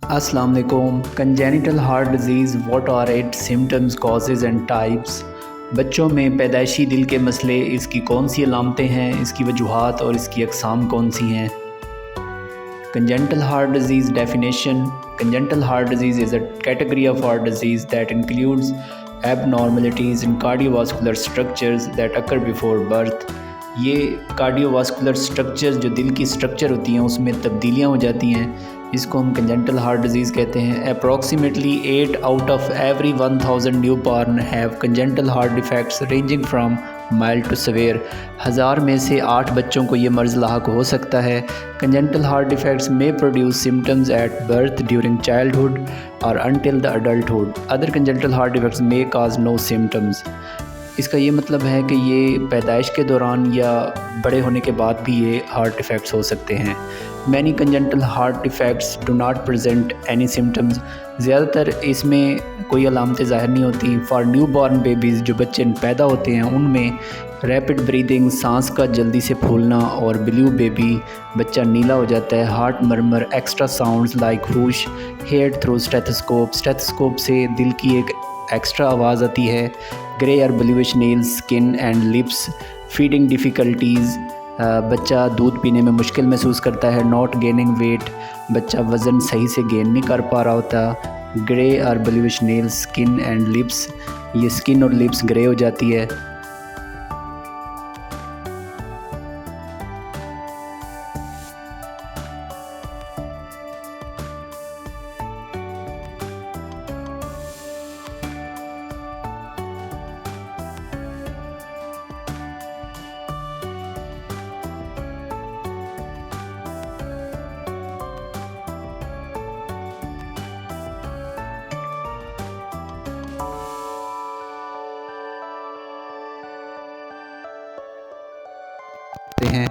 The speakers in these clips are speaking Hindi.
अस्सलाम वालेकुम। Congenital heart disease, what are its symptoms, causes and types. बच्चों में पैदाइशी दिल के मसले, इसकी कौन सी अलामतें हैं, इसकी वजूहात और इसकी अक़साम कौन सी हैं। Congenital heart disease definition: congenital heart disease is a category of heart disease that includes abnormalities in cardiovascular structures that occur before birth। ये कार्डियोवास्कुलर स्ट्रक्चर्स, जो दिल की स्ट्रक्चर होती हैं, उसमें तब्दीलियाँ हो जाती हैं, इसको हम कंजेनिटल हार्ट डिजीज़ कहते हैं। Approximately 8 out of every 1000 newborn have congenital heart defects ranging from mild to severe. 1000 में से 8 बच्चों को ये मर्ज़ लाहक हो सकता है। कंजेनिटल हार्ट डिफेक्ट्स में produce symptoms at birth, during childhood और until the adulthood. Other congenital heart defects may cause no symptoms. इसका ये मतलब है कि ये पैदाइश के दौरान या बड़े होने के बाद भी ये हार्ट डिफेक्ट्स हो सकते हैं। Many congenital heart defects do not present any symptoms. ज़्यादातर इसमें कोई अलामतें ज़ाहिर नहीं होती। फॉर न्यू बॉर्न बेबीज़, जो बच्चे पैदा होते हैं, उनमें रैपिड ब्रीदिंग, सांस का जल्दी से फूलना, और ब्लू बेबी, बच्चा नीला हो जाता है। Heart murmur, extra sounds like whoosh, heard through stethoscope, stethoscope से दिल की एक एक्स्ट्रा आवाज़ आती है। ग्रे और bluish nails, skin and lips, feeding difficulties, बच्चा दूध पीने में मुश्किल महसूस करता है। नॉट गेनिंग वेट, बच्चा वज़न सही से गेन नहीं कर पा रहा होता। ग्रे और bluish nails, skin and lips, ये स्किन और लिप्स ग्रे हो जाती है। हैं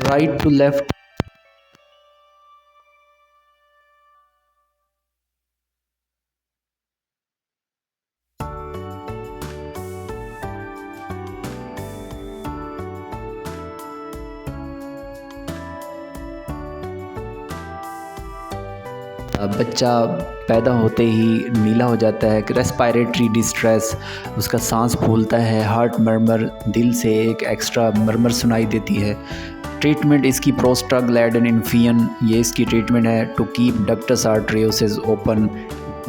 राइट टू लेफ़्ट। बच्चा पैदा होते ही नीला हो जाता है। रेस्पायरेटरी डिस्ट्रेस, उसका सांस फूलता है। हार्ट मर्मर, दिल से एक एक्स्ट्रा मर्मर सुनाई देती है। ट्रीटमेंट इसकी प्रोस्टाग्लैंडिन इन्फियन, ये इसकी ट्रीटमेंट है to keep ductus arteriosus open,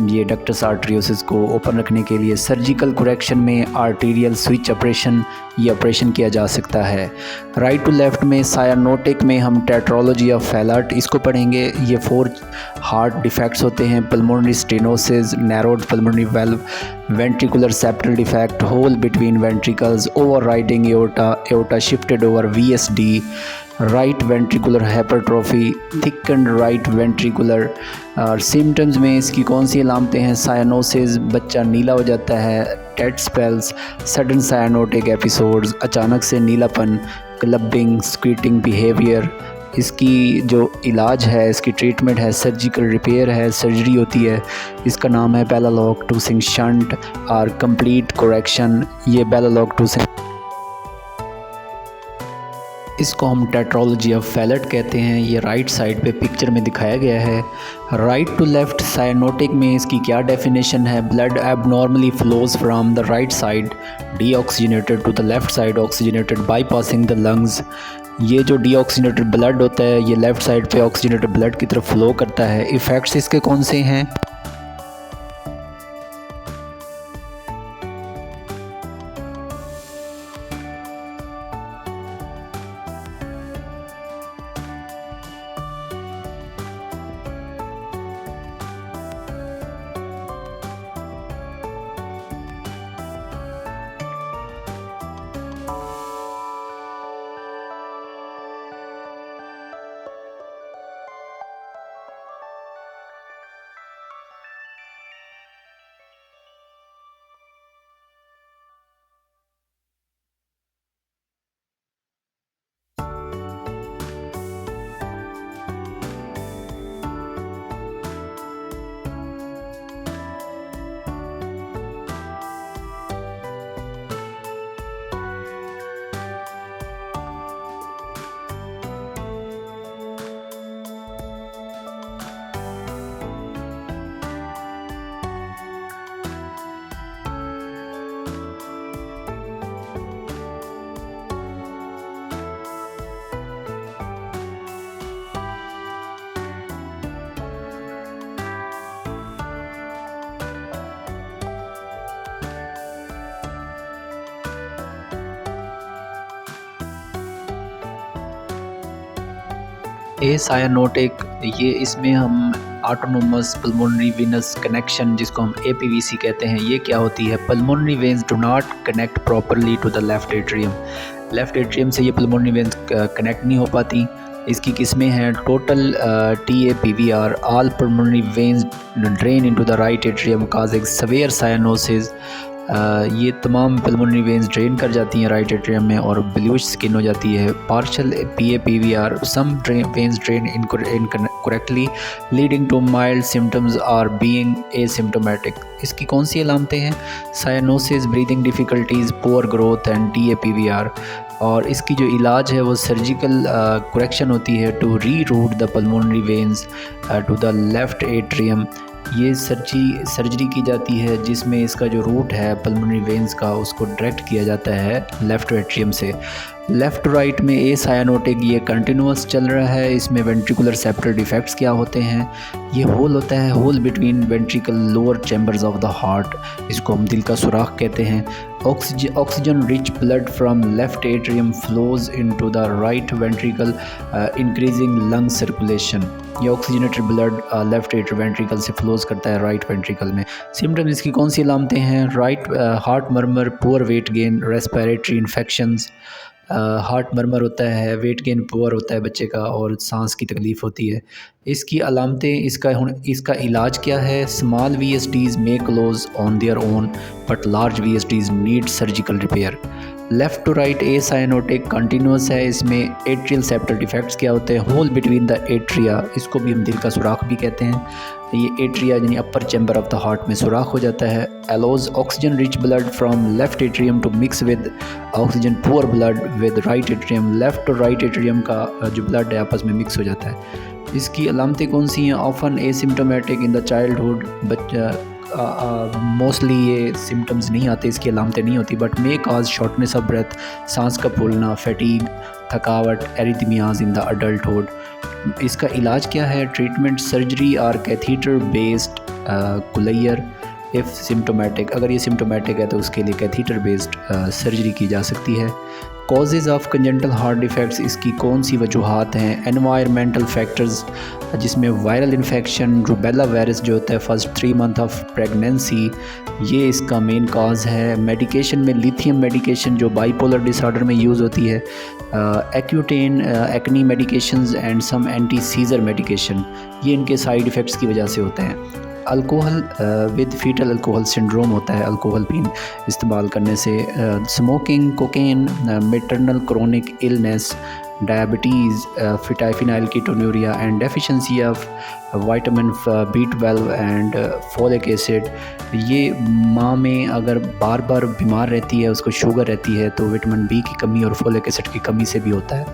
ये डक्टस आर्टरियोसिस को ओपन रखने के लिए। सर्जिकल करेक्शन में आर्टीरियल स्विच ऑपरेशन, ये ऑपरेशन किया जा सकता है। राइट टू लेफ़्ट में सायानोटिक में हम टेट्रोलॉजी ऑफ फैलट, इसको पढ़ेंगे। ये 4 हार्ट डिफेक्ट्स होते हैं: pulmonary stenosis, narrowed pulmonary valve, ventricular septal defect, hole between ventricles, overriding aorta, aorta shifted over VSD, right ventricular hypertrophy, thickened right ventricular. और सिम्टम्स में इसकी कौन सी अलामतें हैं: साइनोसिस, बच्चा नीला हो जाता है। Dead spells, sudden cyanotic episodes, अचानक से नीलापन। Clubbing, स्क्वीटिंग behaviour. इसकी जो इलाज है, इसकी ट्रीटमेंट है, सर्जिकल रिपेयर है, सर्जरी होती है। इसका नाम है बेलालॉक टूसिंग शंट और कंप्लीट करेक्शन। ये बेलालॉक टूसिंग, इसको हम टेट्रोलॉजी ऑफ फैलट कहते हैं। ये राइट साइड पे पिक्चर में दिखाया गया है। राइट टू लेफ़्ट साइनोटिक में इसकी क्या डेफिनेशन है: blood abnormally flows from the right side deoxygenated to the left side oxygenated bypassing the lungs. ये जो डीऑक्सीजनेटेड ब्लड होता है, ये लेफ़्ट साइड पे ऑक्सीजनेटेड ब्लड की तरफ फ्लो करता है। इफ़ेक्ट्स इसके कौन से हैं? ए सायानोटिक, ये इसमें हम ऑटोनोमस पल्मोनरी वेनस कनेक्शन, जिसको हम APVC कहते हैं, ये क्या होती है? Pulmonary veins do not connect properly to the left atrium. Left atrium से ये पल्मोनरी वेन्स कनेक्ट नहीं हो पाती। इसकी किस्में हैं total TAPVR, all pulmonary veins drain into the right atrium causing severe cyanosis. ये तमाम पल्मोनरी वेन्स ड्रेन कर जाती हैं राइट एट्रियम में और ब्लूइश स्किन हो जाती है। Partial PAPVR, some veins drain incorrectly leading to mild symptoms or being asymptomatic. इसकी कौन सी अलामतें हैं? Cyanosis, breathing difficulties, poor growth and TAPVR। और इसकी जो इलाज है वो सर्जिकल करेक्शन होती है to reroute the pulmonary veins to the left atrium. ये सर्जरी की जाती है जिसमें इसका जो रूट है पल्मोनरी वेन्स का, उसको डायरेक्ट किया जाता है लेफ़्ट एट्रियम से। लेफ़्ट टू राइट में ए सायानोटिक ये कंटिन्यूस चल रहा है। इसमें वेंट्रिकुलर सेप्टल डिफेक्ट्स क्या होते हैं? ये होल होता है, hole between ventricle lower chambers of the heart, इसको हम दिल का सुराख कहते हैं। Oxygen rich blood from left atrium flows into the right ventricle increasing lung circulation. ये oxygenated blood left atrial ventricle से फ्लोज करता है राइट वेंट्रिकल में। सिम्टम्स इसकी कौन सी अलामतें हैं? Right heart murmur, poor weight gain, respiratory infections. Heart murmur होता है, वेट गेन पुअर होता है बच्चे का और सांस की तकलीफ़ होती है। इसकी अलामतें, इसका इलाज क्या है? Small VSDs may close on their own but large VSDs need surgical repair. Left to right acyanotic continuous है। इसमें एट्रियल सेप्टल डिफेक्ट्स क्या होते हैं? होल बिटवीन द एट्रिया, इसको भी हम दिल का सुराख भी कहते हैं। ये एट्रिया यानी upper chamber of the heart में सुराख हो जाता है। Allows oxygen rich blood from left atrium to mix with oxygen poor blood with right atrium. Left और राइट एट्रियम का जो ब्लड है आपस में मिक्स हो जाता है। इसकी अलामतें कौन सी हैं? Often asymptomatic in the childhood, बच्चा मोस्टली ये सिम्टम्स नहीं आते, इसकी अलामतें नहीं होती, but may cause shortness of breath, सांस का फूलना, फैटीग, थकावट, एरिथमियाज इन द अडल्टहुड। इसका इलाज क्या है? ट्रीटमेंट सर्जरी और कैथीटर बेस्ड कुलैयर इफ़ सिम्टोमेटिक। अगर ये सिम्टोमेटिक है तो उसके लिए कैथीटर बेस्ड सर्जरी की जा सकती है। Causes of congenital heart defects, इसकी कौन सी वजूहात हैं? एनवायरमेंटल फैक्टर्स, जिसमें वायरल इन्फेक्शन, रूबेला वायरस जो होता है फर्स्ट 3 मंथ ऑफ प्रेगनेंसी, ये इसका मेन काज है। मेडिकेशन में लिथियम मेडिकेशन जो बाइपोलर डिसऑर्डर में यूज़ होती है, Accutane, acne medications and some anti seizure medication, ये इनके साइड इफ़ेक्ट्स की वजह से होते हैं। Alcohol with foetal alcohol syndrome होता है अल्कोहल पीन इस्तेमाल करने से। Smoking, cocaine, maternal chronic illness, diabetes, phenylketonuria and deficiency of vitamin B12 and folic acid. ये माँ में अगर बार बार बीमार रहती है, उसको शुगर रहती है, तो विटामिन B की कमी और फोलिक एसिड की कमी से भी होता है।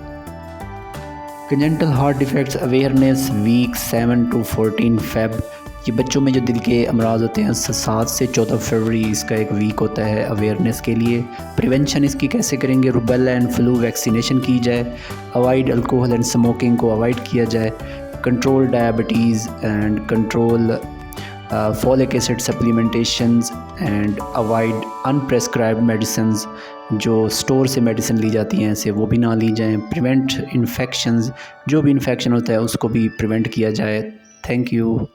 Congenital heart defects awareness week 7 to 14 Feb। ये बच्चों में जो दिल के अमराज होते हैं 7 से 14 फरवरी इसका एक वीक होता है अवेयरनेस के लिए। प्रिवेंशन इसकी कैसे करेंगे? रूबेला एंड फ्लू वैक्सीनेशन की जाए, अवॉइड अल्कोहल एंड स्मोकिंग को अवॉइड किया जाए, control diabetes and control folic acid supplementations and avoid unprescribed medicine, जो स्टोर से मेडिसिन ली जाती हैं ऐसे वो भी ना ली जाएं। प्रिवेंट इन्फेक्शंस, जो भी इन्फेक्शन होता है उसको भी प्रिवेंट किया जाए। Thank you.